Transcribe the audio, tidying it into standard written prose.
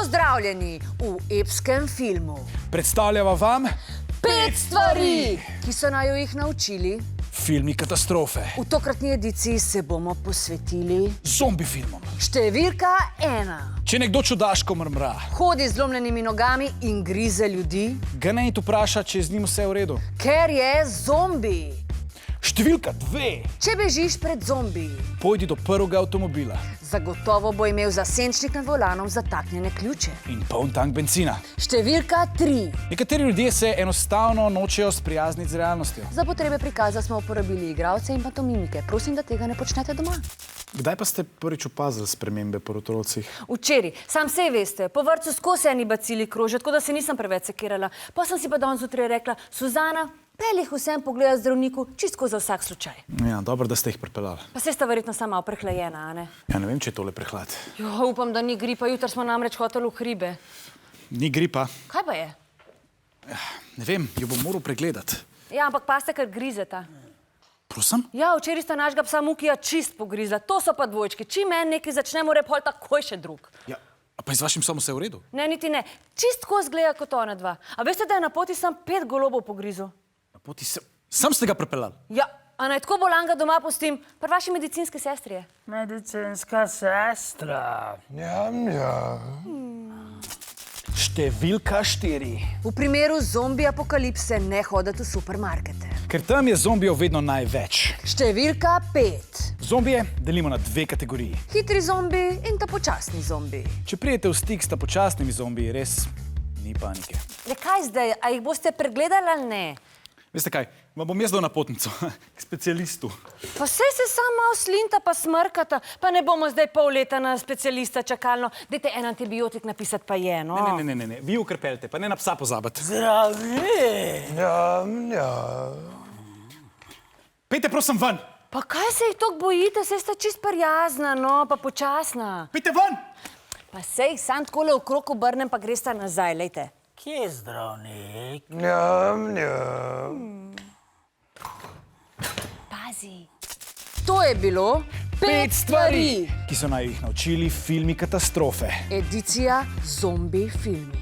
Pozdravljeni v epskem filmu. Predstavljava vam 5 stvari, ki so naju jih naučili. filmi katastrofe. V tokratni ediciji se bomo posvetili Zombi filmom. številka 1. Če nekdo čudaško mrmra, Hodi z zlomljenimi nogami in grize ljudi, ga ne it vpraša, če je z njim vse v redu. ker je zombi. Številka 2. Če bežiš pred zombiji, Pojdi do prvega avtomobila zagotovo bo imel zasenčnik nad volanom zataknjene ključe. in poln tank bencina. Številka 3. Nekateri ljudje se enostavno nočejo sprijazniti z realnostjo. Za potrebe prikaza smo uporabili igralce in pantomimike. Prosim, da tega ne počnete doma. Kdaj pa ste prvič opazili spremembe pri otrocih? Včeraj, sam sej veste, po vrtcu skozi eni bacili krožijo, tako da se nisem preveč sekirala. Pa sem si pa danes zjutraj rekla, Suzana, pelih vsem pogleda zdravniku, čisto za vsak slučaj. Ja, dobro, da ste jih pripeljali. Pa se sta verjetno sama prehlajena, a ne? Ja, ne vem, če je tole prehlad. Jo, upam, da ni gripa, jutri smo namreč hoteli v hribe. Ni gripa. Kaj pa je? Ne vem, jo bom moral pregledati. Ja, ampak pa ste kar grizeta. Prosim? Ja, včeraj sta našega psa Mukija čist pogrizla, to so pa dvojčki. Čim en nekaj začne, mora pol takoj še drug. Ja, a pa je z vašim psom vse v redu? Ne, niti ne. Čist tako zgleda kot ona dva. A veste, da je na poti sam 5 golobov pogrizel? Na poti sem ste ga pripeljali. Ja, a naj tako bolan ga doma pustim, pri vaši medicinski sestri je. Medicinska sestra. Njam, njam. Številka 4. V primeru zombi apokalipse ne hoditi v supermarkete. Ker tam je zombijev vedno največ. Številka 5. Zombije delimo na 2 kategoriji. Hitri zombi in ta počasni zombi. Če prijete v stik s ta počasnimi zombiji, res ni panike. Le kaj zdaj, a jih boste pregledali ali ne? Veste kaj, vam bom jaz dal napotnico k specialistu. Pa saj se samo malo slinta pa smrkata, pa ne bomo zdaj pol leta na specialista čakalno. Dajte en antibiotik napisati pa je, no. Ne, vi ukrpeljte, pa ne na psa pozabiti. Zdravi. Njam, njam. Pejte prosim ven! Pa kaj se jih toliko bojite, saj sta čist prijazna, no, pa počasna. Pejte ven! Pa sej jih sam takole okrog obrnem, pa gresta nazaj, lejte. Kje je zdravnik? Njam, njam. Pazi. To je bilo 5 stvari. ki so naj jih naučili filmi katastrofe. Edicija Zombi filmi.